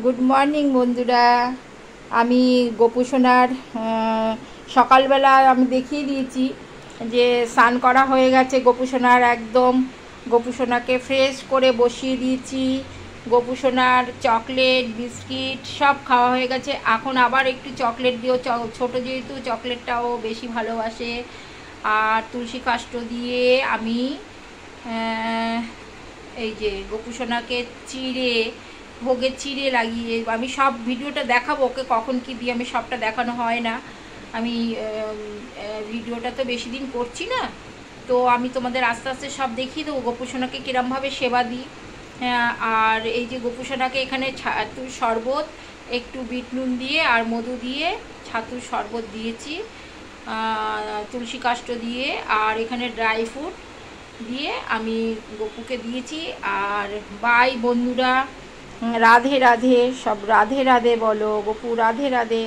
Good morning বন্ধুরা। আমি গোপুসোনার সকালবেলা আমি দেখিয়ে দিয়েছি যে স্নান করা হয়ে গেছে। গোপুসোনার একদম গোপুসোনাকে ফ্রেশ করে বসিয়ে দিয়েছি। গোপুসোনার চকলেট বিস্কিট সব খাওয়া হয়ে গেছে। এখন আবার একটু চকলেট দিয়েও, ছোটো যেহেতু চকলেটটাও বেশি ভালোবাসে। আর তুলসী কাষ্ঠ দিয়ে আমি এই যে গোপুসোনাকে চিড়ে, ভোগের চিড়ে লাগিয়ে, আমি সব ভিডিওটা দেখাবো ওকে কখন কি দিয়ে, আমি সবটা দেখানো হয় না। আমি ভিডিওটা তো বেশি দিন করছি না, তো আমি তোমাদের আস্তে আস্তে সব দেখিয়ে দেবো গোপুসোনাকে কীরমভাবে সেবা দিই। আর এই যে গোপুসোনাকে এখানে ছাতুর শরবত, একটু বিট নুন দিয়ে আর মধু দিয়ে ছাতুর শরবত দিয়েছি, তুলসী কাষ্ঠ দিয়ে, আর এখানে ড্রাই ফ্রুট দিয়ে আমি গপুকে দিয়েছি। আর বাই বন্ধুরা, রাধে রাধে, সব রাধে রাধে বলো, গপু রাধে রাধে।